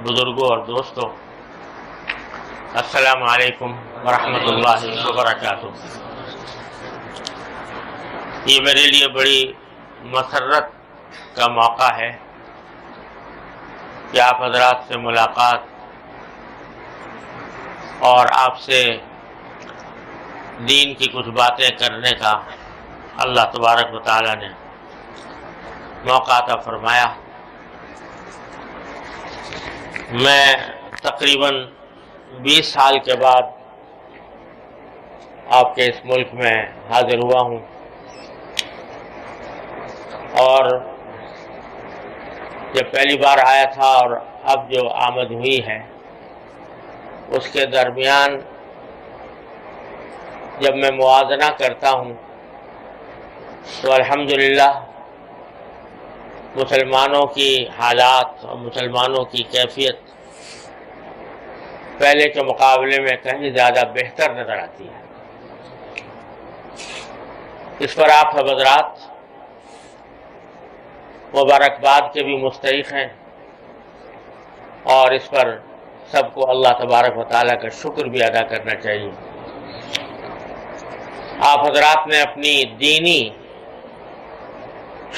بزرگوں اور دوستوں، السلام علیکم ورحمۃ اللہ وبرکاتہ۔ یہ میرے لیے بڑی مسرت کا موقع ہے کہ آپ حضرات سے ملاقات اور آپ سے دین کی کچھ باتیں کرنے کا اللہ تبارک و تعالی نے موقع عطا فرمایا۔ میں تقریباً 20 سال کے بعد آپ کے اس ملک میں حاضر ہوا ہوں، اور جب پہلی بار آیا تھا اور اب جو آمد ہوئی ہے اس کے درمیان جب میں موازنہ کرتا ہوں تو الحمدللہ مسلمانوں کی حالات اور مسلمانوں کی کیفیت پہلے کے مقابلے میں کہیں زیادہ بہتر نظر آتی ہے۔ اس پر آپ حضرات مبارکباد کے بھی مستحق ہیں، اور اس پر سب کو اللہ تبارک و تعالیٰ کا شکر بھی ادا کرنا چاہیے۔ آپ حضرات نے اپنی دینی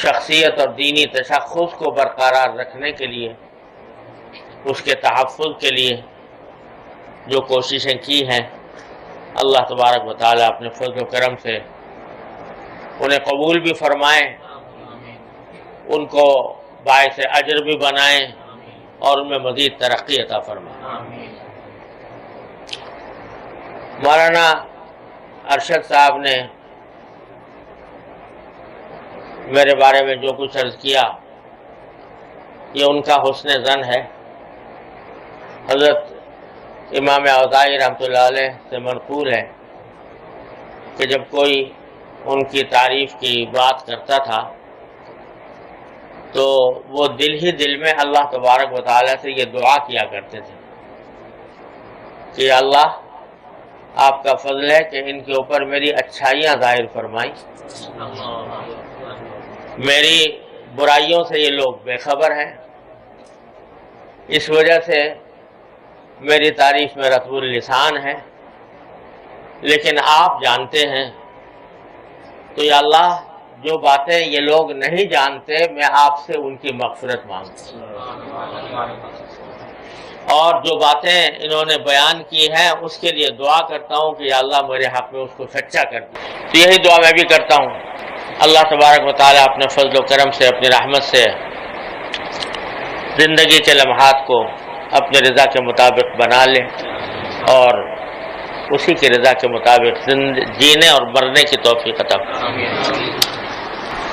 شخصیت اور دینی تشخص کو برقرار رکھنے کے لیے، اس کے تحفظ کے لیے جو کوششیں کی ہیں، اللہ تبارک و تعالیٰ اپنے فضل و کرم سے انہیں قبول بھی فرمائیں، ان کو باعث اجر بھی بنائیں اور ان میں مزید ترقی عطا فرمائیں۔ مولانا ارشد صاحب نے میرے بارے میں جو کچھ عرض کیا یہ ان کا حسن ظن ہے۔ حضرت امام اوزاعی رحمۃ اللہ علیہ سے منقول ہے کہ جب کوئی ان کی تعریف کی بات کرتا تھا تو وہ دل ہی دل میں اللہ تبارک و تعالیٰ سے یہ دعا کیا کرتے تھے کہ اللہ آپ کا فضل ہے کہ ان کے اوپر میری اچھائیاں ظاہر فرمائیں، میری برائیوں سے یہ لوگ بے خبر ہیں، اس وجہ سے میری تعریف میں رطب اللسان ہے، لیکن آپ جانتے ہیں تو یا اللہ جو باتیں یہ لوگ نہیں جانتے میں آپ سے ان کی مغفرت مانگتا ہوں، اور جو باتیں انہوں نے بیان کی ہیں اس کے لیے دعا کرتا ہوں کہ یا اللہ میرے حق میں اس کو سچا کر دے۔ تو یہی دعا میں بھی کرتا ہوں، اللہ تبارک و تعالیٰ اپنے فضل و کرم سے اپنی رحمت سے زندگی کے لمحات کو اپنے رضا کے مطابق بنا لے اور اسی کی رضا کے مطابق جینے اور مرنے کی توفیق عطا فرمائے۔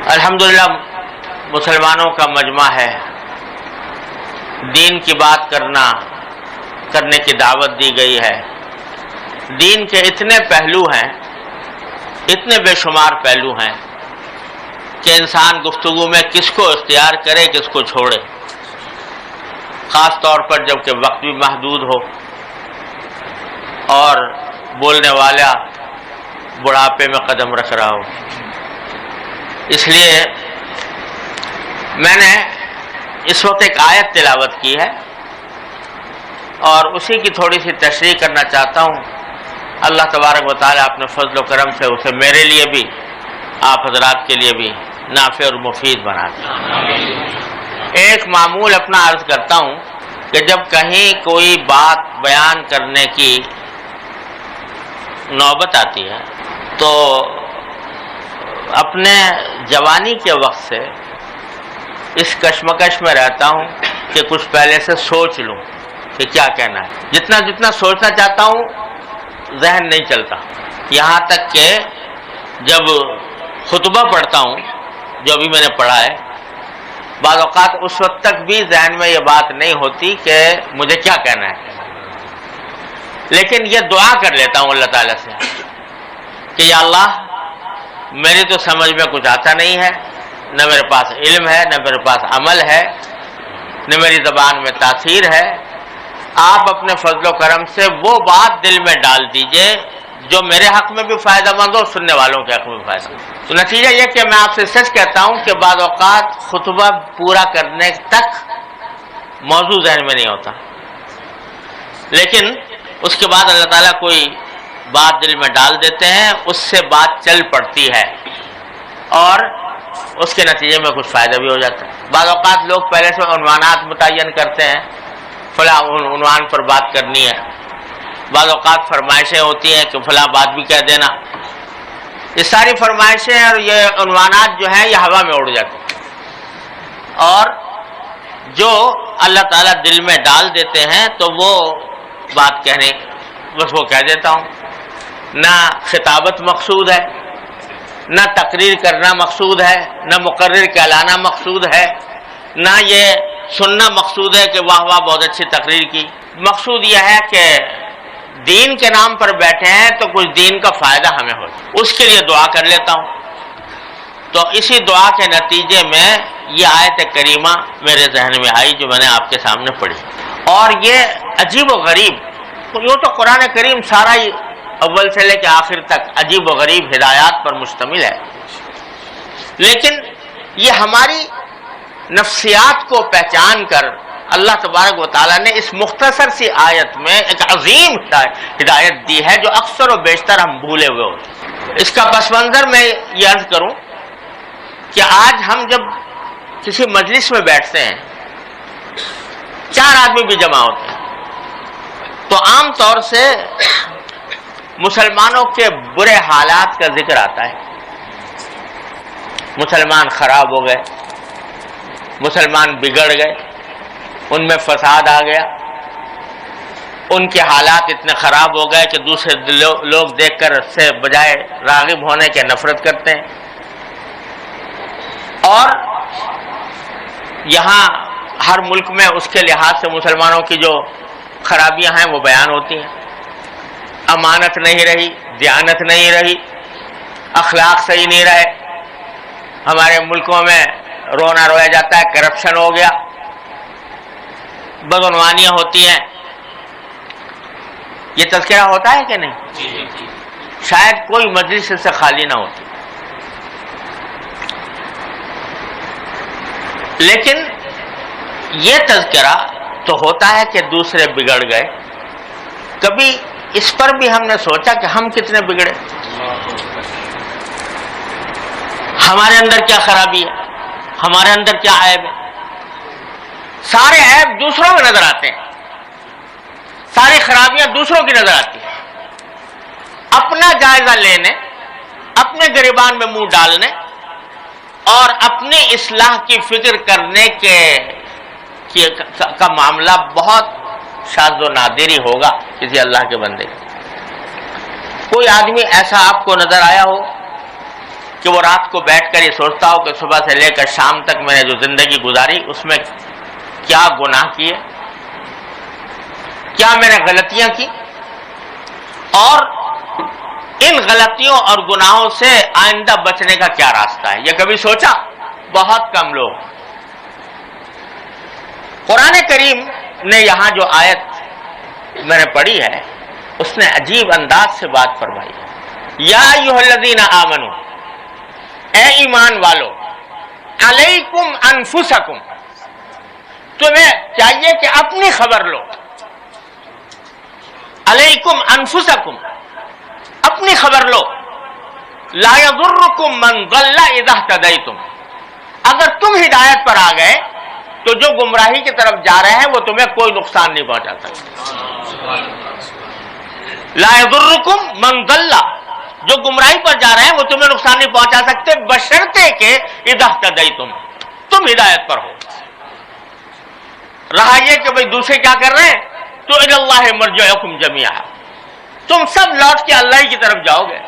الحمدللہ مسلمانوں کا مجمع ہے، دین کی بات کرنے کی دعوت دی گئی ہے۔ دین کے اتنے پہلو ہیں، اتنے بے شمار پہلو ہیں کہ انسان گفتگو میں کس کو اختیار کرے کس کو چھوڑے، خاص طور پر جب کہ وقت بھی محدود ہو اور بولنے والا بڑھاپے میں قدم رکھ رہا ہو۔ اس لیے میں نے اس وقت ایک آیت تلاوت کی ہے اور اسی کی تھوڑی سی تشریح کرنا چاہتا ہوں۔ اللہ تبارک و تعالیٰ اپنے فضل و کرم سے اسے میرے لیے بھی آپ حضرات کے لیے بھی نافع اور مفید بنا دیں۔ ایک معمول اپنا عرض کرتا ہوں کہ جب کہیں کوئی بات بیان کرنے کی نوبت آتی ہے تو اپنے جوانی کے وقت سے اس کشمکش میں رہتا ہوں کہ کچھ پہلے سے سوچ لوں کہ کیا کہنا ہے۔ جتنا سوچنا چاہتا ہوں ذہن نہیں چلتا، یہاں تک کہ جب خطبہ پڑھتا ہوں جو ابھی میں نے پڑھا ہے، بعض اوقات اس وقت تک بھی ذہن میں یہ بات نہیں ہوتی کہ مجھے کیا کہنا ہے، لیکن یہ دعا کر لیتا ہوں اللہ تعالیٰ سے کہ یا اللہ میری تو سمجھ میں کچھ آتا نہیں ہے، نہ میرے پاس علم ہے، نہ میرے پاس عمل ہے، نہ میری زبان میں تاثیر ہے، آپ اپنے فضل و کرم سے وہ بات دل میں ڈال دیجئے جو میرے حق میں بھی فائدہ مند ہو، سننے والوں کے حق میں بھی فائدہ مند۔ تو نتیجہ یہ کہ میں آپ سے سچ کہتا ہوں کہ بعض اوقات خطبہ پورا کرنے تک موضوع ذہن میں نہیں ہوتا، لیکن اس کے بعد اللہ تعالیٰ کوئی بات دل میں ڈال دیتے ہیں، اس سے بات چل پڑتی ہے اور اس کے نتیجے میں کچھ فائدہ بھی ہو جاتا ہے۔ بعض اوقات لوگ پہلے سے عنوانات متعین کرتے ہیں، فلاں عنوان پر بات کرنی ہے، بعض اوقات فرمائشیں ہوتی ہیں کہ فلاں بات بھی کہہ دینا، یہ ساری فرمائشیں اور یہ عنوانات جو ہیں یہ ہوا میں اڑ جاتے ہیں، اور جو اللہ تعالیٰ دل میں ڈال دیتے ہیں تو وہ بات کہنے بس وہ کہہ دیتا ہوں۔ نہ خطابت مقصود ہے، نہ تقریر کرنا مقصود ہے، نہ مقرر کہلانا مقصود ہے، نہ یہ سننا مقصود ہے کہ واہ واہ بہت اچھی تقریر کی۔ مقصود یہ ہے کہ دین کے نام پر بیٹھے ہیں تو کچھ دین کا فائدہ ہمیں ہو، اس کے لیے دعا کر لیتا ہوں۔ تو اسی دعا کے نتیجے میں یہ آیت کریمہ میرے ذہن میں آئی جو میں نے آپ کے سامنے پڑھی، اور یہ عجیب و غریب، یہ تو قرآن کریم سارا ہی اول سے لے کے آخر تک عجیب و غریب ہدایات پر مشتمل ہے، لیکن یہ ہماری نفسیات کو پہچان کر اللہ تبارک و تعالیٰ نے اس مختصر سی آیت میں ایک عظیم ہدایت دی ہے جو اکثر و بیشتر ہم بھولے ہوئے ہوتے ہیں۔ اس کا پس منظر میں یہ عرض کروں کہ آج ہم جب کسی مجلس میں بیٹھتے ہیں، 4 آدمی بھی جمع ہوتے ہیں، تو عام طور سے مسلمانوں کے برے حالات کا ذکر آتا ہے۔ مسلمان خراب ہو گئے، مسلمان بگڑ گئے، ان میں فساد آ گیا، ان کے حالات اتنے خراب ہو گئے کہ دوسرے لوگ دیکھ کر اس سے بجائے راغب ہونے کے نفرت کرتے ہیں، اور یہاں ہر ملک میں اس کے لحاظ سے مسلمانوں کی جو خرابیاں ہیں وہ بیان ہوتی ہیں۔ امانت نہیں رہی، دیانت نہیں رہی، اخلاق صحیح نہیں رہے، ہمارے ملکوں میں رونا رویا جاتا ہے، کرپشن ہو گیا، بدعنوانیاں ہوتی ہیں۔ یہ تذکرہ ہوتا ہے کہ نہیں؟ شاید کوئی مجلس سے خالی نہ ہوتی، لیکن یہ تذکرہ تو ہوتا ہے کہ دوسرے بگڑ گئے۔ کبھی اس پر بھی ہم نے سوچا کہ ہم کتنے بگڑے، ہمارے اندر کیا خرابی ہے، ہمارے اندر کیا عیب ہے؟ سارے عیب دوسروں میں نظر آتے ہیں، ساری خرابیاں دوسروں کی نظر آتی ہیں۔ اپنا جائزہ لینے، اپنے گریبان میں منہ ڈالنے اور اپنی اصلاح کی فکر کرنے کا معاملہ بہت شاذ و نادر ہی ہوگا کسی اللہ کے بندے کا۔ کوئی آدمی ایسا آپ کو نظر آیا ہو کہ وہ رات کو بیٹھ کر یہ سوچتا ہو کہ صبح سے لے کر شام تک میں نے جو زندگی گزاری اس میں کیا گناہ کیے، کیا میں نے غلطیاں کی، اور ان غلطیوں اور گناہوں سے آئندہ بچنے کا کیا راستہ ہے؟ یہ کبھی سوچا؟ بہت کم لوگ۔ قرآن کریم نے یہاں جو آیت میں نے پڑھی ہے اس نے عجیب انداز سے بات فرمائی ہے۔ یا ایھا الذین آمنو، اے ایمان والو، علیکم انفسکم، تمہیں چاہیے کہ اپنی خبر لو۔ علیکم انفسکم، اپنی خبر لو۔ لا یضرکم من ضل اذا اہتدیتم، اگر تم ہدایت پر آ گئے تو جو گمراہی کی طرف جا رہے ہیں وہ تمہیں کوئی نقصان نہیں پہنچا سکتے۔ لا یضرکم من ضل، جو گمراہی پر جا رہے ہیں وہ تمہیں نقصان نہیں پہنچا سکتے بشرطے کہ اذا اہتدیتم، تم ہدایت پر ہو۔ رہا یہ کہ بھئی دوسرے کیا کر رہے ہیں، تو الی اللہ مرجعکم جمیعا، تم سب لوٹ کے اللہ ہی کی طرف جاؤ گے۔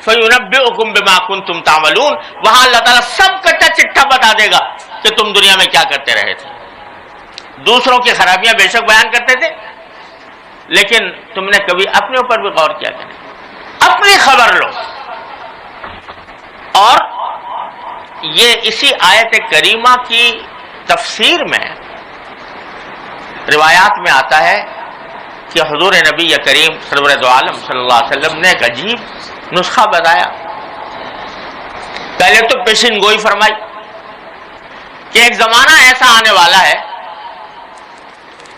فَيُنَبِّئُكُم بِمَا كُنتُمْ تَعْمَلُونَ، وہاں اللہ تعالیٰ سب کا چٹھا بتا دے گا کہ تم دنیا میں کیا کرتے رہے تھے۔ دوسروں کی خرابیاں بے شک بیان کرتے تھے، لیکن تم نے کبھی اپنے اوپر بھی غور کیا کہ نہیں؟ اپنی خبر لو۔ اور یہ اسی آیت کریمہ کی تفسیر میں روایات میں آتا ہے کہ حضور نبی کریم سرور دو عالم صلی اللہ علیہ وسلم نے ایک عجیب نسخہ بتایا۔ پہلے تو پیشین گوئی فرمائی کہ ایک زمانہ ایسا آنے والا ہے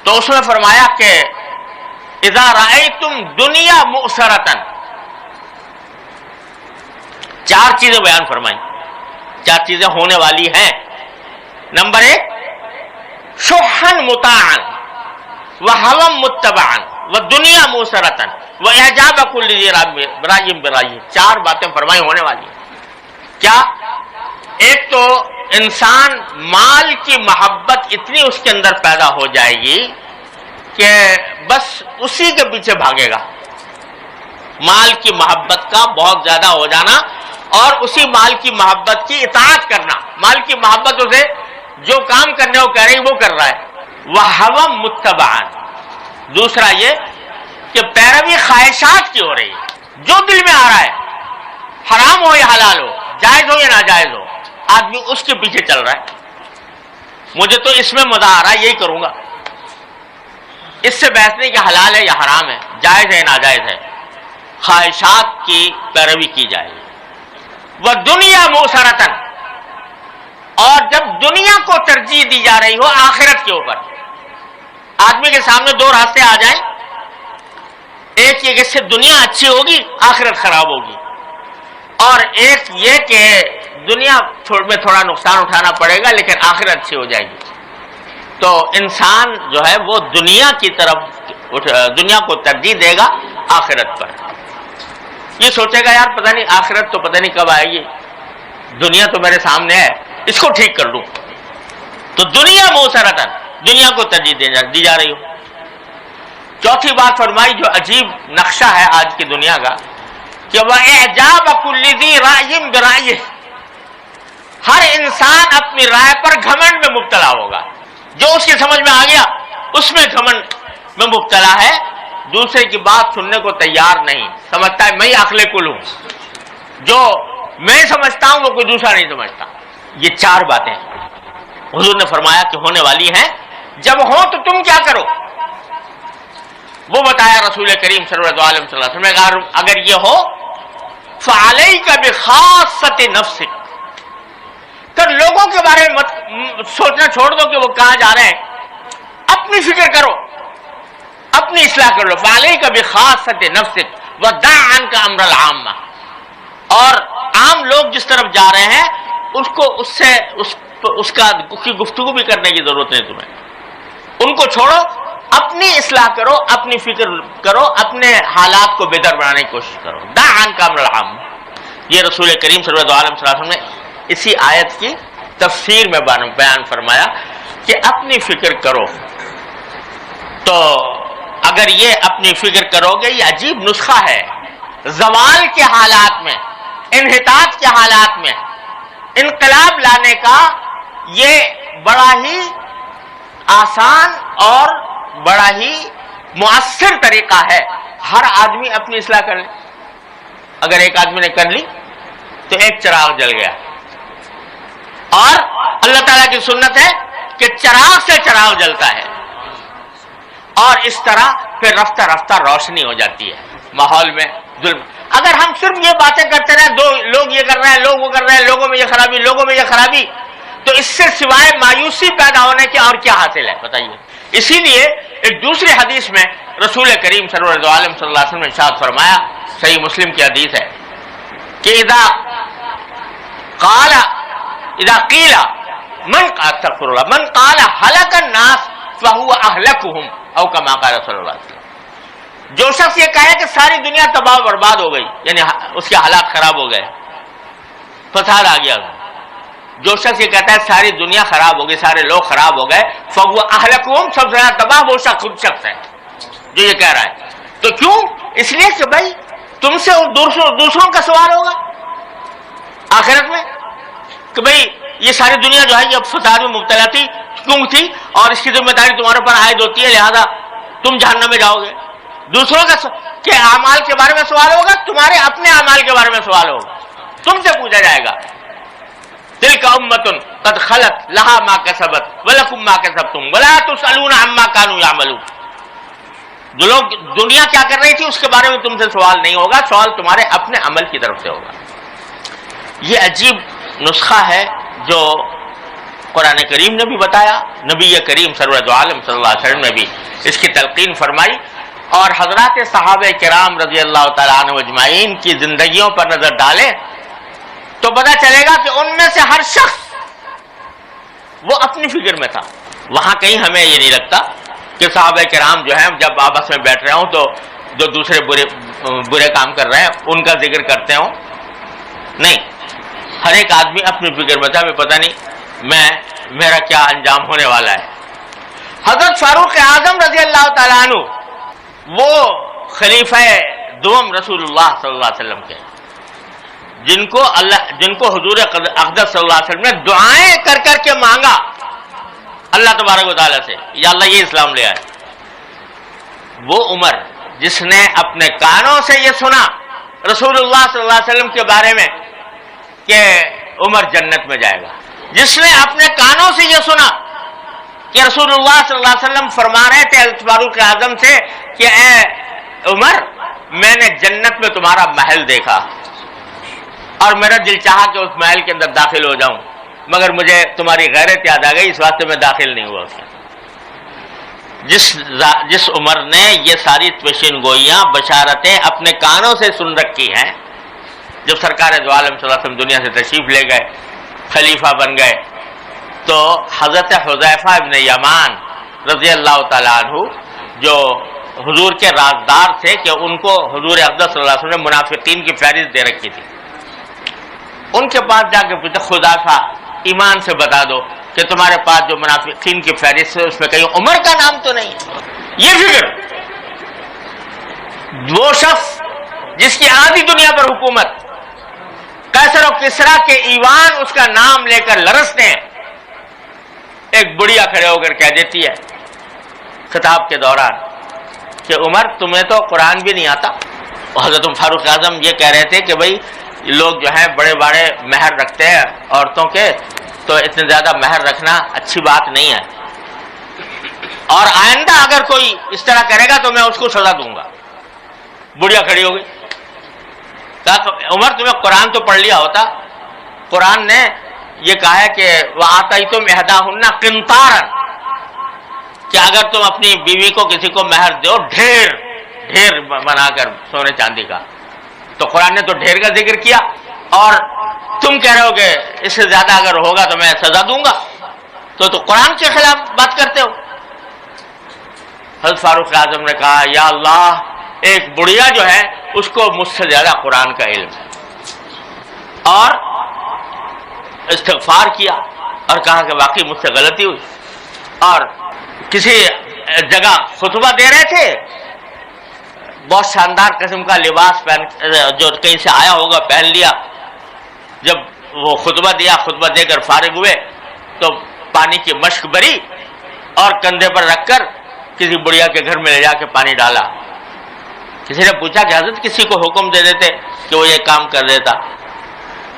تو اس نے فرمایا کہ اذا رأیتم دنیا مؤثرتن، چار چیزیں بیان فرمائیں، چار چیزیں ہونے والی ہیں. نمبر 1 شحن مطاعن وہوم متبعن ودنیا مؤثرتن واعجاب کل ذی رأی برأی. چار باتیں فرمائی ہونے والی ہیں. کیا؟ ایک تو انسان مال کی محبت اتنی اس کے اندر پیدا ہو جائے گی کہ بس اسی کے پیچھے بھاگے گا. مال کی محبت کا بہت زیادہ ہو جانا اور اسی مال کی محبت کی اطاعت کرنا. مال کی محبت اسے جو کام کرنے کو کہہ رہی وہ کر رہا ہے. وَهَوًا مُتَّبَعًا، دوسرا یہ کہ پیروی خواہشات کی ہو رہی ہے. جو دل میں آ رہا ہے، حرام ہو یا حلال ہو، جائز ہو یا ناجائز ہو، آدمی اس کے پیچھے چل رہا ہے. مجھے تو اس میں مزہ آ رہا ہے، یہی کروں گا. اس سے بحث نہیں کہ حلال ہے یا حرام ہے، جائز ہے یا ناجائز ہے. خواہشات کی پیروی کی جائے. وہ دنیا مؤثرتن، اور جب دنیا کو ترجیح دی جا رہی ہو آخرت کے اوپر. آدمی کے سامنے دو راستے آ جائیں، ایک یہ کہ اس سے دنیا اچھی ہوگی آخرت خراب ہوگی، اور ایک یہ کہ دنیا میں تھوڑا نقصان اٹھانا پڑے گا لیکن آخرت اچھی ہو جائے گی. تو انسان جو ہے وہ دنیا کی طرف دنیا کو ترجیح دے گا آخرت پر. یہ سوچے گا یار پتہ نہیں آخرت تو پتہ نہیں کب آئے گی، دنیا تو میرے سامنے ہے، اس کو ٹھیک کر لوں. تو دنیا مؤثرتن، دنیا کو ترجیح دی جا رہی ہو. چوتھی بات فرمائی جو عجیب نقشہ ہے آج کی دنیا کا کہ وہ اعجاب کل ذی رأی برأیہ، ہر انسان اپنی رائے پر گھمنڈ میں مبتلا ہوگا. جو اس کی سمجھ میں آ گیا اس میں گھمنڈ میں مبتلا ہے. دوسرے کی بات سننے کو تیار نہیں، سمجھتا ہے میں عقل کل ہوں، جو میں سمجھتا ہوں وہ کوئی دوسرا نہیں سمجھتا. یہ چار باتیں حضور نے فرمایا کہ ہونے والی ہیں. جب ہو تو تم کیا کرو؟ وہ بتایا رسول کریم صلی اللہ علیہ وسلم نے، اگر یہ ہو فعلیک بخاصۃ نفسک، تو لوگوں کے بارے میں مت سوچنا چھوڑ دو کہ وہ کہاں جا رہے ہیں، اپنی فکر کرو، اپنی اصلاح کر لو. فعلیک بخاصۃ نفسک ودع عنک امر العامہ، اور عام لوگ جس طرف جا رہے ہیں اس کو اس کی گفتگو بھی کرنے کی ضرورت نہیں تمہیں. ان کو چھوڑو، اپنی اصلاح کرو، اپنی فکر کرو، اپنے حالات کو بہتر بنانے کی کوشش کرو. دع عنک امر العامہ، یہ رسول کریم صلی اللہ علیہ وسلم نے اسی آیت کی تفسیر میں بیان فرمایا کہ اپنی فکر کرو. تو اگر یہ اپنی فکر کرو گے، یہ عجیب نسخہ ہے. زوال کے حالات میں، انحطاط کے حالات میں انقلاب لانے کا یہ بڑا ہی آسان اور بڑا ہی مؤثر طریقہ ہے. ہر آدمی اپنی اصلاح کر لے. اگر ایک آدمی نے کر لی تو ایک چراغ جل گیا. اور اللہ تعالیٰ کی سنت ہے کہ چراغ سے چراغ جلتا ہے، اور اس طرح پھر رفتہ رفتہ روشنی ہو جاتی ہے ماحول میں. ظلم اگر ہم صرف یہ باتیں کرتے رہے، دو لوگ یہ کر رہے ہیں، لوگ وہ کر رہے ہیں، لوگوں میں یہ خرابی، لوگوں میں یہ خرابی، تو اس سے سوائے مایوسی پیدا ہونے کے اور کیا حاصل ہے بتائیے. اسی لیے ایک دوسری حدیث میں رسول کریم صلی اللہ علیہ وسلم نے ارشاد فرمایا، صحیح مسلم کی حدیث ہے کہ اذا قیل من قال هلك الناس فهو اهلكهم او كما قال صلی اللہ علیہ وسلم. جو شخص یہ کہے کہ ساری دنیا تباہ و برباد ہو گئی، یعنی اس کے حالات خراب ہو گئے، فساد آ گیا. جو شخص یہ کہتا ہے ساری دنیا خراب ہو گئی، سارے لوگ خراب ہو گئے، فهو اهلكهم، سب سے زیادہ تباہ وہ شخص خود شخص ہے جو یہ کہہ رہا ہے. تو کیوں؟ اس لیے کہ بھائی تم سے دوسروں کا سوال ہوگا آخرت میں کہ بھئی یہ ساری دنیا جو ہے یہ فساد میں مبتلا تھی، کیوں تھی، اور اس کی ذمہ داری تمہارے پر عائد ہوتی ہے، لہذا تم جہنم میں جاؤ گے. دوسروں کے اعمال کے بارے میں سوال ہوگا، تمہارے اپنے اعمال کے بارے میں سوال ہوگا، تم سے پوچھا جائے گا. تلک امۃ قد خلت لها ما کسبت ولکم ما کسبتم ولا تسألون عما كانوا يعملون. جو لوگ دنیا کیا کر رہی تھی اس کے بارے میں تم سے سوال نہیں ہوگا، سوال تمہارے اپنے عمل کی طرف سے ہوگا. یہ عجیب نسخہ ہے جو قرآن کریم نے بھی بتایا، نبی کریم سرور دو عالم صلی اللہ علیہ وسلم نے بھی اس کی تلقین فرمائی، اور حضرات صحابہ کرام رضی اللہ تعالیٰ عنہ اجمعین کی زندگیوں پر نظر ڈالیں تو پتہ چلے گا کہ ان میں سے ہر شخص وہ اپنی فکر میں تھا. وہاں کہیں ہمیں یہ نہیں لگتا کہ صحابہ کرام جو ہیں جب آپس میں بیٹھ رہے ہوں تو جو دوسرے برے کام کر رہے ہیں ان کا ذکر کرتے ہوں. نہیں، ہر ایک آدمی اپنی فکر میں تھا، ہمیں پتہ نہیں میرا کیا انجام ہونے والا ہے. حضرت فاروق اعظم رضی اللہ تعالیٰ عنہ وہ خلیفہ دوم رسول اللہ صلی اللہ علیہ وسلم کے، جن کو حضور اقدس صلی اللہ علیہ وسلم نے دعائیں کر کر کے مانگا اللہ تبارک و تعالیٰ سے، یا اللہ یہ اسلام لے آئے. وہ عمر جس نے اپنے کانوں سے یہ سنا رسول اللہ صلی اللہ علیہ وسلم کے بارے میں کہ عمر جنت میں جائے گا، جس نے اپنے کانوں سے یہ سنا کہ رسول اللہ صلی اللہ علیہ وسلم فرما رہے تھے حضرت فاروق اعظم سے کہ اے عمر، میں نے جنت میں تمہارا محل دیکھا اور میرا دل چاہا کہ اس محل کے اندر داخل ہو جاؤں، مگر مجھے تمہاری غیرت یاد آ گئی، اس واسطے میں داخل نہیں ہوا. جس عمر نے یہ ساری پیشین گوئیاں بشارتیں اپنے کانوں سے سن رکھی ہیں، جب سرکار دو عالم صلی اللہ علیہ وسلم دنیا سے تشریف لے گئے، خلیفہ بن گئے، تو حضرت حذیفہ ابن یمان رضی اللہ تعالیٰ عنہ جو حضور کے رازدار تھے کہ ان کو حضور اقدس صلی اللہ علیہ وسلم نے منافقین کی فہرست دے رکھی تھی، ان کے پاس جا کے پوچھا حذیفہ ایمان سے بتا دو کہ تمہارے پاس جو منافقین کی فہرست ہے اس میں کہیں عمر کا نام تو نہیں ہے. یہ فکر وہ شخص جس کی آدھی دنیا پر حکومت، قیصر و کسریٰ کے ایوان اس کا نام لے کر لرزتے ہیں، ایک بڑھیا کھڑے ہو کر کہہ دیتی ہے خطاب کے دوران کہ عمر تمہیں تو قرآن بھی نہیں آتا. حضرت فاروق اعظم یہ کہہ رہے تھے کہ بھائی لوگ جو ہیں بڑے بڑے مہر رکھتے ہیں عورتوں کے، تو اتنے زیادہ مہر رکھنا اچھی بات نہیں ہے، اور آئندہ اگر کوئی اس طرح کرے گا تو میں اس کو سزا دوں گا. بڑھیا کھڑی ہو گئی. کہا عمر تمہیں قرآن تو پڑھ لیا ہوتا، قرآن نے یہ کہا ہے کہ وَآتَيْتُمْ إِحْدَاهُنَّ قِنطَارًا، کہ اگر تم اپنی بیوی کو کسی کو مہر دو ڈھیر بنا کر سونے چاندی کا، تو قرآن نے تو ڈھیر کا ذکر کیا، اور تم کہہ رہے ہو کہ اس سے زیادہ اگر ہوگا تو میں سزا دوں گا، تو قرآن کے خلاف بات کرتے ہو. حضرت فاروق اعظم نے کہا یا اللہ، ایک بڑھیا جو ہے اس کو مجھ سے زیادہ قرآن کا علم ہے، اور استغفار کیا اور کہا کہ واقعی مجھ سے غلطی ہوئی. اور کسی جگہ خطبہ دے رہے تھے، بہت شاندار قسم کا لباس پہن جو کہیں سے آیا ہوگا پہن لیا. جب وہ خطبہ دیا، خطبہ دے کر فارغ ہوئے تو پانی کی مشک بری اور کندھے پر رکھ کر کسی بڑھیا کے گھر میں لے جا کے پانی ڈالا. کسی نے پوچھا کہ حضرت کسی کو حکم دے دیتے کہ وہ یہ کام کر دیتا،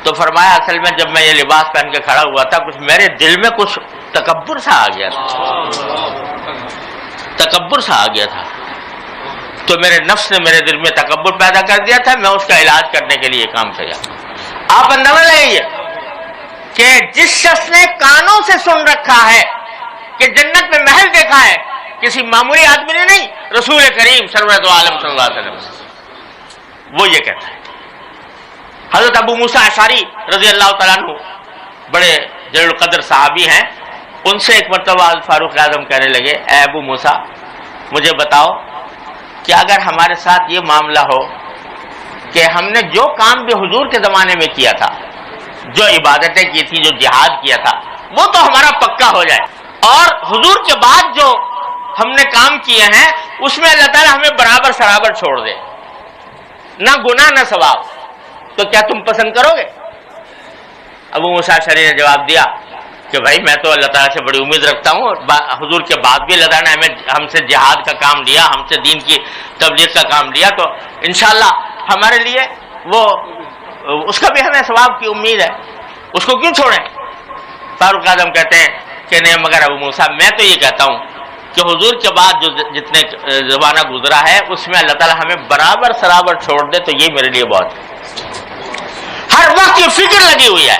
تو فرمایا اصل میں جب میں یہ لباس پہن کے کھڑا ہوا تھا کچھ میرے دل میں کچھ تکبر سا آ گیا تھا، تو میرے نفس نے میرے دل میں تکبر پیدا کر دیا تھا، میں اس کا علاج کرنے کے لیے کام کیا. آپ اندازہ لگائیے کہ جس شخص نے کانوں سے سن رکھا ہے کہ جنت میں محل دیکھا ہے، کسی معمولی آدمی نے نہیں، رسول کریم سرور دو عالم صلی اللہ علیہ وسلم وہ یہ کہتا ہے. حضرت ابو موسیٰ اشعری رضی اللہ تعالیٰ عنہ بڑے جلیل القدر صحابی ہیں، ان سے ایک مرتبہ فاروق اعظم کہنے لگے اے ابو موسیٰ مجھے بتاؤ کہ اگر ہمارے ساتھ یہ معاملہ ہو کہ ہم نے جو کام بھی حضور کے زمانے میں کیا تھا، جو عبادتیں کی تھی، جو جہاد کیا تھا، وہ تو ہمارا پکا ہو جائے، اور حضور کے بعد جو ہم نے کام کیے ہیں اس میں اللہ تعالیٰ ہمیں برابر سرابر چھوڑ دے، نہ گناہ نہ ثواب، تو کیا تم پسند کرو گے؟ ابو موسیٰ اشعری نے جواب دیا کہ بھائی میں تو اللہ تعالیٰ سے بڑی امید رکھتا ہوں، حضور کے بعد بھی اللہ تعالیٰ نے ہم سے جہاد کا کام لیا، ہم سے دین کی تبلیغ کا کام لیا، تو انشاءاللہ ہمارے لیے وہ اس کا بھی ہمیں ثواب کی امید ہے، اس کو کیوں چھوڑیں؟ فاروق اعظم کہتے ہیں کہ نہیں مگر ابو موسیٰ میں تو یہ کہتا ہوں کہ حضور کے بعد جو جتنے زمانہ گزرا ہے اس میں اللہ تعالیٰ ہمیں برابر سرابر چھوڑ دے تو یہ میرے لیے بہت ہے. ہر وقت یہ فکر لگی ہوئی ہے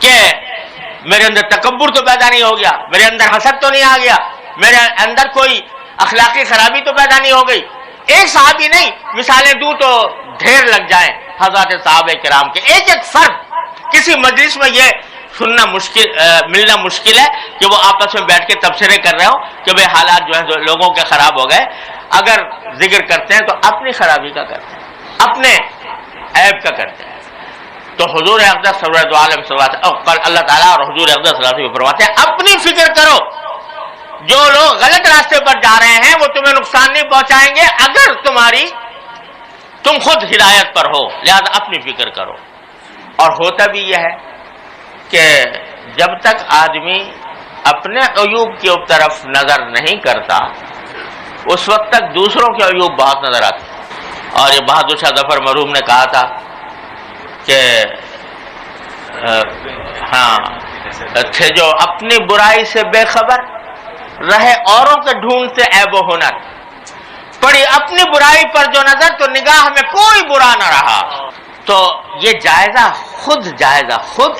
کہ میرے اندر تکبر تو پیدا نہیں ہو گیا, میرے اندر حسد تو نہیں آ گیا, میرے اندر کوئی اخلاقی خرابی تو پیدا نہیں ہو گئی. ایک صحابی نہیں, مثالیں دوں تو ڈھیر لگ جائیں حضرات صحابہ کرام کے. ایک ایک فرد کسی مجلس میں یہ سننا مشکل, ملنا مشکل ہے کہ وہ آپس میں بیٹھ کے تبصرے کر رہے ہو کہ بھئی حالات جو ہیں لوگوں کے خراب ہو گئے. اگر ذکر کرتے ہیں تو اپنی خرابی کا کرتے ہیں, اپنے عیب کا کرتے ہیں. تو حضور اقدس صلی اللہ علیہ وسلم, اللہ تعالیٰ اور حضور اقدس صلی اللہ علیہ وسلم فرماتے ہیں اپنی فکر کرو, جو لوگ غلط راستے پر جا رہے ہیں وہ تمہیں نقصان نہیں پہنچائیں گے اگر تم خود ہدایت پر ہو, لہذا اپنی فکر کرو. اور ہوتا بھی یہ ہے کہ جب تک آدمی اپنے عیوب کی طرف نظر نہیں کرتا اس وقت تک دوسروں کے عیوب بہت نظر آتے. اور یہ بہادر شاہ ظفر مرحوم نے کہا تھا کہ تھے جو اپنی برائی سے بے خبر, رہے اوروں کے ڈھونڈتے عیب و ہنر, پڑی اپنی برائی پر جو نظر تو نگاہ میں کوئی برا نہ رہا. تو یہ جائزہ, خود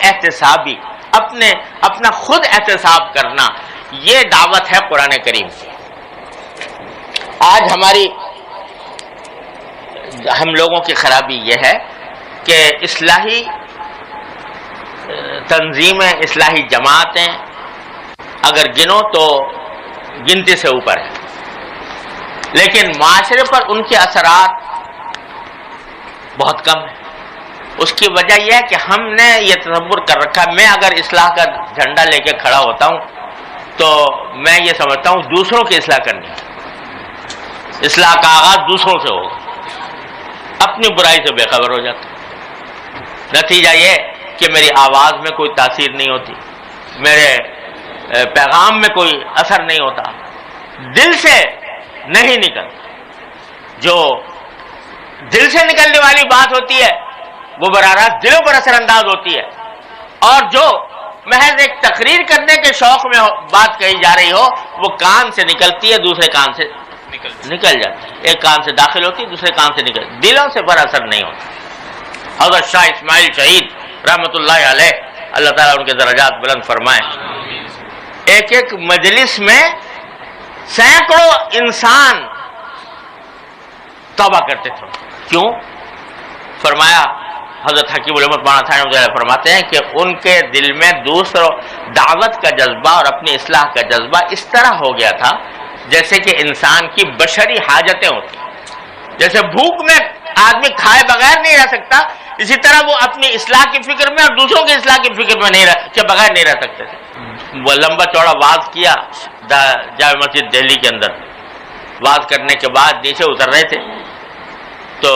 احتسابی, اپنا خود احتساب کرنا, یہ دعوت ہے قرآن کریم کی. آج ہم لوگوں کی خرابی یہ ہے کہ اصلاحی تنظیمیں, اصلاحی جماعتیں اگر گنو تو گنتی سے اوپر ہے, لیکن معاشرے پر ان کے اثرات بہت کم ہیں. اس کی وجہ یہ ہے کہ ہم نے یہ تصور کر رکھا, میں اگر اصلاح کا جھنڈا لے کے کھڑا ہوتا ہوں تو میں یہ سمجھتا ہوں دوسروں کی اصلاح کرنی ہے, اصلاح کا آغاز دوسروں سے ہوگا, اپنی برائی سے بے خبر ہو جاتا. نتیجہ یہ کہ میری آواز میں کوئی تاثیر نہیں ہوتی, میرے پیغام میں کوئی اثر نہیں ہوتا, دل سے نہیں نکلتا. جو دل سے نکلنے والی بات ہوتی ہے وہ براہ راست دلوں پر اثر انداز ہوتی ہے, اور جو محض ایک تقریر کرنے کے شوق میں بات کہی جا رہی ہو وہ کان سے نکلتی ہے, دوسرے کان سے نکل جاتی ہے, ایک کان سے داخل ہوتی ہے دوسرے کان سے نکل, دلوں سے پر اثر نہیں ہوتا. حضرت شاہ اسماعیل شہید رحمۃ اللہ علیہ, اللہ تعالیٰ ان کے درجات بلند فرمائے, ایک مجلس میں سینکڑوں انسان توبہ کرتے تھے. کیوں؟ فرمایا حضرت حکیم الامت مولانا ثانوی فرماتے ہیں کہ ان کے دل میں دوسروں دعوت کا جذبہ اور اپنی اصلاح کا جذبہ اس طرح ہو گیا تھا جیسے کہ انسان کی بشری حاجتیں ہوتی ہیں. جیسے بھوک میں آدمی کھائے بغیر نہیں رہ سکتا, اسی طرح وہ اپنی اصلاح کی فکر میں اور دوسروں کی اصلاح کی فکر میں کے بغیر نہیں رہ سکتے تھے. وہ لمبا چوڑا واز کیا جامع مسجد دہلی کے اندر. واز کرنے کے بعد نیچے اتر رہے تھے تو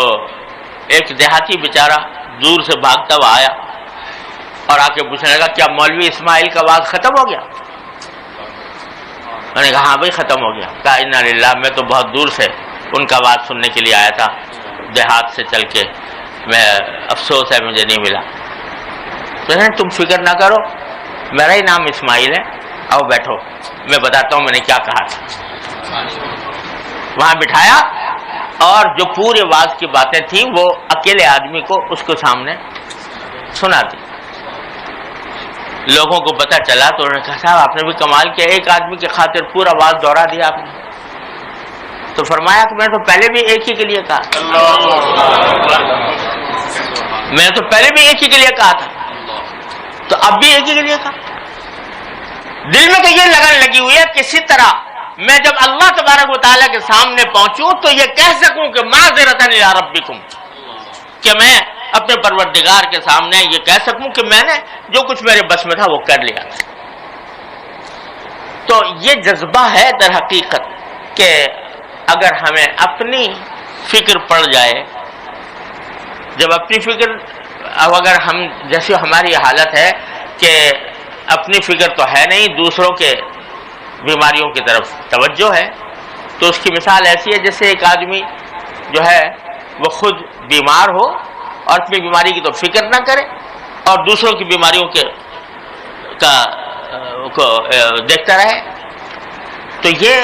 ایک دیہاتی بیچارہ دور سے بھاگتا ہوا آیا اور آ کے پوچھنے لگا کیا مولوی اسماعیل کا واز ختم ہو گیا؟ میں نے کہا ہاں بھائی ختم ہو گیا. کہا انا للہ, میں تو بہت دور سے ان کا واز سننے کے لیے آیا تھا, دیہات سے چل کے, میں افسوس ہے مجھے نہیں ملا. تم فکر نہ کرو, میرا ہی نام اسماعیل ہے, آؤ بیٹھو میں بتاتا ہوں میں نے کیا کہا تھا. وہاں بٹھایا اور جو پورے واز کی باتیں تھیں وہ اکیلے آدمی کو اس کو سامنے سنا دی. لوگوں کو پتہ چلا تو انہوں نے کہا صاحب آپ نے بھی کمال کیا, ایک آدمی کی خاطر پورا واز دوہرا دیا آپ نے. تو فرمایا کہ میں نے تو پہلے بھی ایک ہی کے لیے کہا, میں نے تو پہلے بھی ایک ہی کے لیے کہا تھا, تو اب بھی ایک ہی کے لیے کہا. دل میں تو یہ لگن لگی ہوئی ہے کسی طرح میں جب اللہ تبارک و تعالیٰ کے سامنے پہنچوں تو یہ کہہ سکوں کہ معذرتاً الی ربکم, کہ میں اپنے پروردگار کے سامنے یہ کہہ سکوں کہ میں نے جو کچھ میرے بس میں تھا وہ کر لیا تھا. تو یہ جذبہ ہے در حقیقت کہ اگر ہمیں اپنی فکر پڑ جائے, جب اپنی فکر, اب اگر ہم جیسی ہماری حالت ہے کہ اپنی فکر تو ہے نہیں, دوسروں کے بیماریوں کی طرف توجہ ہے, تو اس کی مثال ایسی ہے جیسے ایک آدمی جو ہے وہ خود بیمار ہو اور اپنی بیماری کی تو فکر نہ کرے اور دوسروں کی بیماریوں کو دیکھتا رہے. تو یہ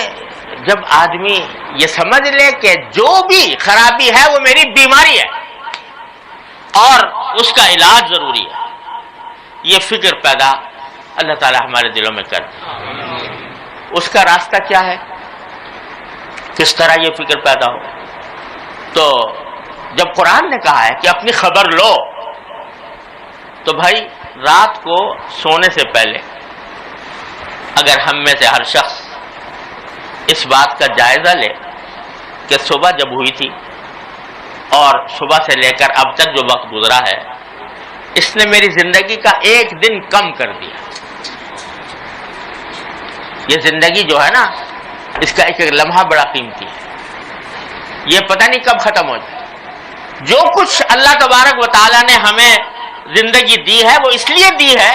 جب آدمی یہ سمجھ لے کہ جو بھی خرابی ہے وہ میری بیماری ہے اور اس کا علاج ضروری ہے, یہ فکر پیدا اللہ تعالی ہمارے دلوں میں کر دے. اس کا راستہ کیا ہے؟ کس طرح یہ فکر پیدا ہو؟ تو جب قرآن نے کہا ہے کہ اپنی خبر لو، تو بھائی رات کو سونے سے پہلے اگر ہم میں سے ہر شخص اس بات کا جائزہ لے کہ صبح جب ہوئی تھی اور صبح سے لے کر اب تک جو وقت گزرا ہے، اس نے میری زندگی کا ایک دن کم کر دیا. یہ زندگی جو ہے نا، اس کا ایک ایک لمحہ بڑا قیمتی ہے. یہ پتہ نہیں کب ختم ہو جائے. جو کچھ اللہ تبارک و تعالیٰ نے ہمیں زندگی دی ہے وہ اس لیے دی ہے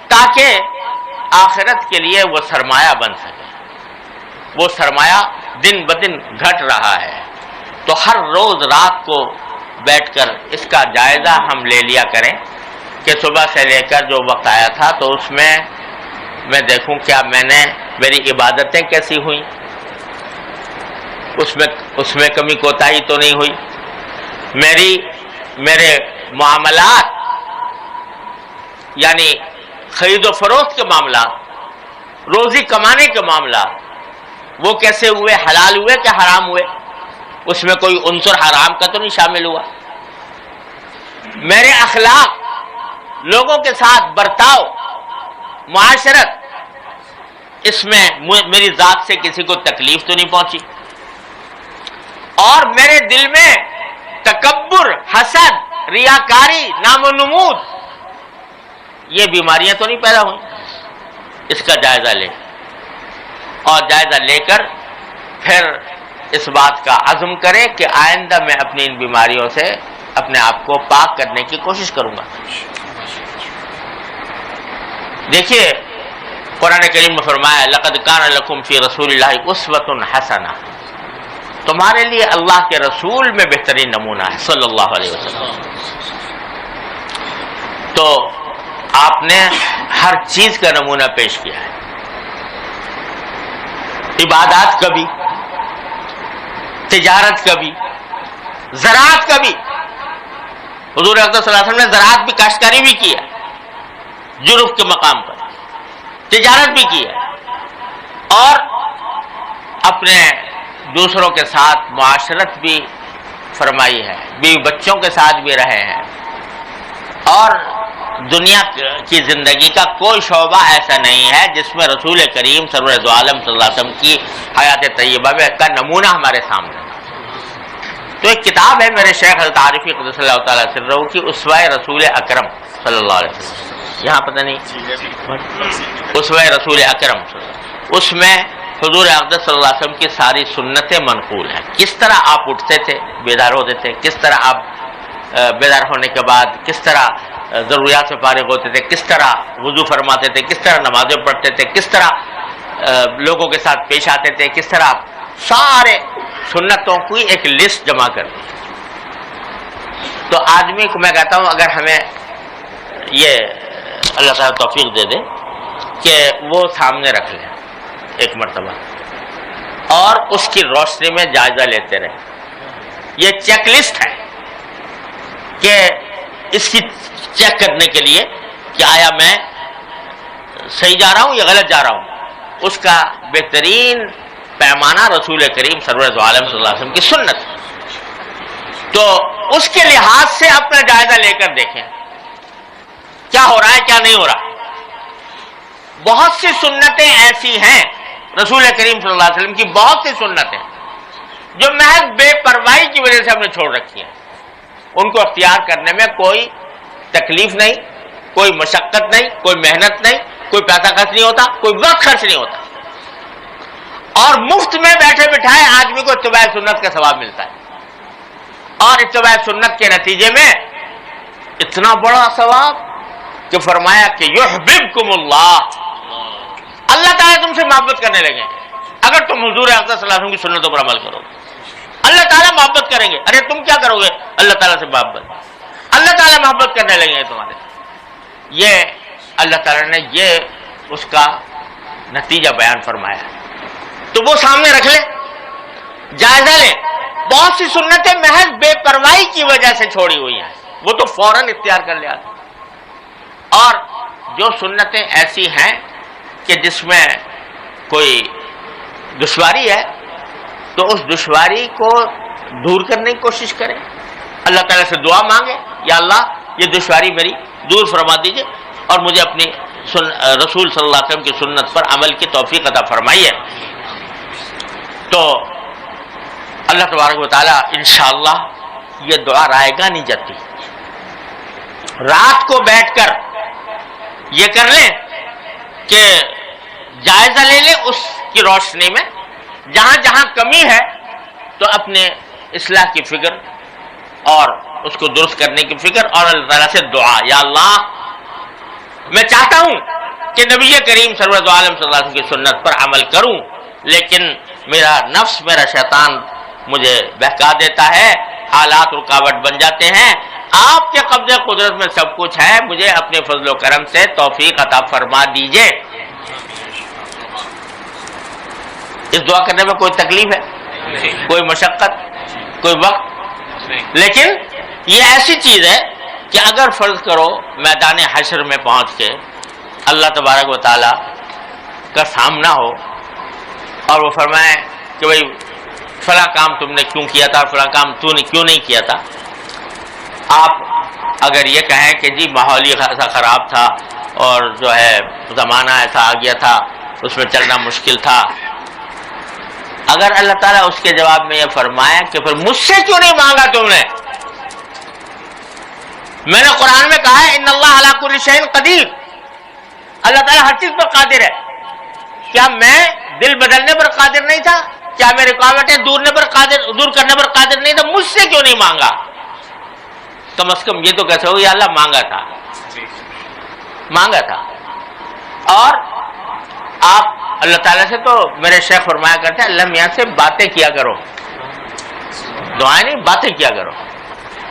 تاکہ آخرت کے لیے وہ سرمایہ بن سکے. وہ سرمایہ دن بدن گھٹ رہا ہے. تو ہر روز رات کو بیٹھ کر اس کا جائزہ ہم لے لیا کریں کہ صبح سے لے کر جو وقت آیا تھا تو اس میں دیکھوں کیا میری عبادتیں کیسی ہوئیں، اس میں کمی کوتاہی تو نہیں ہوئی، میرے معاملات یعنی خرید و فروخت کے معاملات، روزی کمانے کے معاملات وہ کیسے ہوئے، حلال ہوئے کہ حرام ہوئے، اس میں کوئی عنصر حرام کا تو نہیں شامل ہوا. میرے اخلاق، لوگوں کے ساتھ برتاؤ، معاشرت، اس میں میری ذات سے کسی کو تکلیف تو نہیں پہنچی، اور میرے دل میں تکبر، حسد، ریاکاری، نام و نمود، یہ بیماریاں تو نہیں پیدا ہوئی. اس کا جائزہ لے، اور جائزہ لے کر پھر اس بات کا عزم کرے کہ آئندہ میں اپنی ان بیماریوں سے اپنے آپ کو پاک کرنے کی کوشش کروں گا. دیکھیے قرآن کریم میں فرمایا لقد کان لکم فی رسول اللہ اسوۃ حسنہ، تمہارے لیے اللہ کے رسول میں بہترین نمونہ ہے صلی اللہ علیہ وسلم. تو آپ نے ہر چیز کا نمونہ پیش کیا ہے، عبادات کا بھی، تجارت کا بھی، زراعت کا بھی. حضور اکرم صلی اللہ علیہ وسلم نے زراعت بھی، کاشتکاری بھی کی ہے جرف کے مقام پر، تجارت بھی کی ہے، اور اپنے دوسروں کے ساتھ معاشرت بھی فرمائی ہے، بیوی بچوں کے ساتھ بھی رہے ہیں. اور دنیا کی زندگی کا کوئی شعبہ ایسا نہیں ہے جس میں رسول کریم سرور دو عالم صلی اللہ علیہ وسلم کی حیات طیبہ کا نمونہ ہمارے سامنے. تو ایک کتاب ہے میرے شیخ حضرت عارفی قدس اللہ تعالیٰ سرہ کی، اسوہ رسول اکرم صلی اللہ علیہ وسلم. یہاں پتہ نہیں اسوہ رسول اکرم، اس میں حضور اقدس صلی اللہ علیہ وسلم کی ساری سنتیں منقول ہیں. کس طرح آپ اٹھتے تھے، بیدار ہوتے تھے، کس طرح آپ بیدار ہونے کے بعد کس طرح ضروریات سے فارغ ہوتے تھے، کس طرح وضو فرماتے تھے، کس طرح نمازیں پڑھتے تھے، کس طرح لوگوں کے ساتھ پیش آتے تھے، کس طرح سارے سنتوں کی ایک لسٹ جمع کر دی. تو آدمی کو میں کہتا ہوں اگر ہمیں یہ اللہ تعالیٰ توفیق دے دے کہ وہ سامنے رکھ لیں ایک مرتبہ اور اس کی روشنی میں جائزہ لیتے رہیں. یہ چیک لسٹ ہے کہ اس کی چیک کرنے کے لیے کہ آیا میں صحیح جا رہا ہوں یا غلط جا رہا ہوں. اس کا بہترین پیمانہ رسول کریم سرور دو عالم صلی اللہ علیہ وسلم کی سنت. تو اس کے لحاظ سے اپنا جائزہ لے کر دیکھیں کیا ہو رہا ہے کیا نہیں ہو رہا. بہت سی سنتیں ایسی ہیں رسول کریم صلی اللہ علیہ وسلم کی، بہت سی سنتیں جو محض بے پرواہی کی وجہ سے ہم نے چھوڑ رکھی ہیں. ان کو اختیار کرنے میں کوئی تکلیف نہیں، کوئی مشقت نہیں، کوئی محنت نہیں، کوئی پیسہ خرچ نہیں ہوتا، کوئی وقت خرچ نہیں ہوتا، اور مفت میں بیٹھے بٹھائے آدمی کو اتباع سنت کا ثواب ملتا ہے. اور اتباع سنت کے نتیجے میں اتنا بڑا ثواب کہ فرمایا کہ یحببکم اللہ، اللہ تعالیٰ تم سے محبت کرنے لگے اگر تم حضور اقدس صلی اللہ علیہ وسلم کی سنتوں پر عمل کرو. اللہ تعالیٰ محبت کریں گے. ارے تم کیا کرو گے؟ اللہ تعالیٰ سے محبت. اللہ تعالیٰ محبت کرنے لگیں گے تمہارے. یہ اللہ تعالیٰ نے یہ اس کا نتیجہ بیان فرمایا ہے. تو وہ سامنے رکھ لیں، جائزہ لیں. بہت سی سنتیں محض بے پرواہی کی وجہ سے چھوڑی ہوئی ہیں، وہ تو فوراً اختیار کر لیا. اور جو سنتیں ایسی ہیں کہ جس میں کوئی دشواری ہے تو اس دشواری کو دور کرنے کی کوشش کریں، اللہ تعالیٰ سے دعا مانگے، یا اللہ یہ دشواری میری دور فرما دیجیے اور مجھے اپنی رسول صلی اللہ علیہ وسلم کی سنت پر عمل کی توفیق عطا فرمائیے. تو اللہ تبارک و تعالیٰ انشاءاللہ یہ دعا رائے گاہ نہیں جاتی. رات کو بیٹھ کر یہ کر لیں کہ جائزہ لے لیں اس کی روشنی میں، جہاں جہاں کمی ہے تو اپنے اصلاح کی فکر اور اس کو درست کرنے کی فکر، اور اللہ تعالیٰ سے دعا، یا اللہ میں چاہتا ہوں کہ نبی کریم سرور عالم صلی اللہ علیہ وسلم کی سنت پر عمل کروں، لیکن میرا نفس، میرا شیطان مجھے بہکا دیتا ہے، حالات رکاوٹ بن جاتے ہیں. آپ کے قبضے قدرت میں سب کچھ ہے، مجھے اپنے فضل و کرم سے توفیق عطا فرما دیجئے. اس دعا کرنے میں کوئی تکلیف ہے، کوئی مشقت، کوئی وقت، لیکن یہ ایسی چیز ہے کہ اگر فرض کرو میدان حشر میں پہنچ کے اللہ تبارک و تعالی کا سامنا ہو اور وہ فرمائے کہ بھئی فلاں کام تم نے کیوں کیا تھا، فلاں کام تو نے کیوں نہیں کیا تھا. آپ اگر یہ کہیں کہ جی ماحول ایسا خراب تھا اور جو ہے زمانہ ایسا آ گیا تھا، اس میں چلنا مشکل تھا، اگر اللہ تعالیٰ اس کے جواب میں یہ فرمایا کہ پھر مجھ سے کیوں نہیں مانگا تم نے؟ میں نے قرآن میں کہا ہے ان اللہ علی کل شیء قدیر، اللہ تعالیٰ ہر چیز پر قادر ہے. کیا میں دل بدلنے پر قادر نہیں تھا؟ کیا میں رکاوٹیں دور کرنے پر قادر نہیں تھا؟ مجھ سے کیوں نہیں مانگا؟ کم از کم یہ تو کیسے ہو، یا اللہ مانگا تھا. اور آپ اللہ تعالیٰ سے تو میرے شیخ فرمایا کرتے ہیں اللہ میاں سے باتیں کیا کرو، دعائیں نہیں باتیں کیا کرو.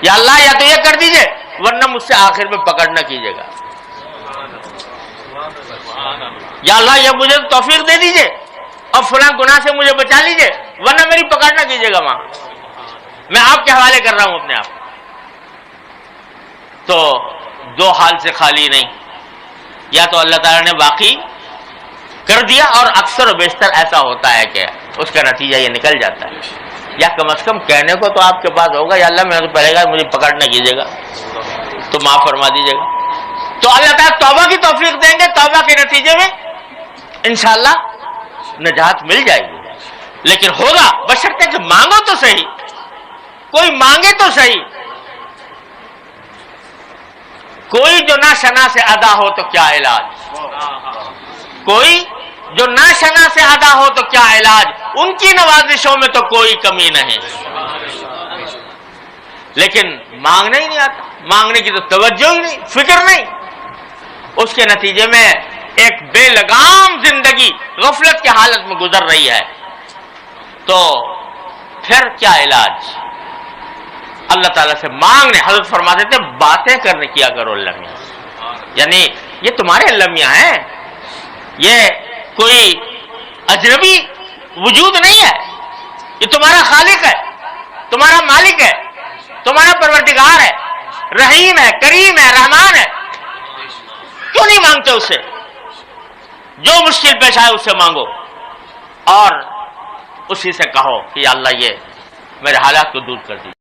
یا اللہ یا تو یہ کر دیجئے ورنہ مجھ سے آخر میں پکڑ نہ کیجیے گا. یا اللہ یہ مجھے توفیق دے دیجئے اور فلاں گناہ سے مجھے بچا لیجئے ورنہ میری پکڑ نہ کیجیے گا وہاں، میں آپ کے حوالے کر رہا ہوں اپنے آپ. تو دو حال سے خالی نہیں، یا تو اللہ تعالیٰ نے واقعی کر دیا اور اکثر و بیشتر ایسا ہوتا ہے کہ اس کا نتیجہ یہ نکل جاتا ہے، یا کم از کم کہنے کو تو آپ کے پاس ہوگا یا اللہ میں تو پڑے گا مجھے پکڑ نہ کیجیے گا تو معاف فرما دیجیے گا. تو اللہ تعالیٰ توبہ کی توفیق دیں گے، توبہ کے نتیجے میں انشاءاللہ نجات مل جائے گی. لیکن ہوگا بشرطے کہ مانگو تو صحیح، کوئی مانگے تو صحیح. کوئی جو نہ شنا سے ادا ہو تو کیا علاج، کوئی جو نہ شنا سے ادا ہو تو کیا علاج، ان کی نوازشوں میں تو کوئی کمی نہیں. لیکن مانگنا ہی نہیں آتا، مانگنے کی تو توجہ ہی نہیں، فکر نہیں، اس کے نتیجے میں ایک بے لگام زندگی غفلت کی حالت میں گزر رہی ہے. تو پھر کیا علاج؟ اللہ تعالیٰ سے مانگنے، حضرت فرماتے تھے باتیں کرنے کیا کرو اللہ میاں، یعنی یہ تمہارے اللہ میاں ہیں، یہ کوئی اجنبی وجود نہیں ہے، یہ تمہارا خالق ہے، تمہارا مالک ہے، تمہارا پروردگار ہے، رحیم ہے، کریم ہے، رحمان ہے. کیوں نہیں مانگتے اس سے؟ جو مشکل پیش آئے اس سے مانگو اور اسی سے کہو کہ یا اللہ یہ میرے حالات کو دور کر دیجیے.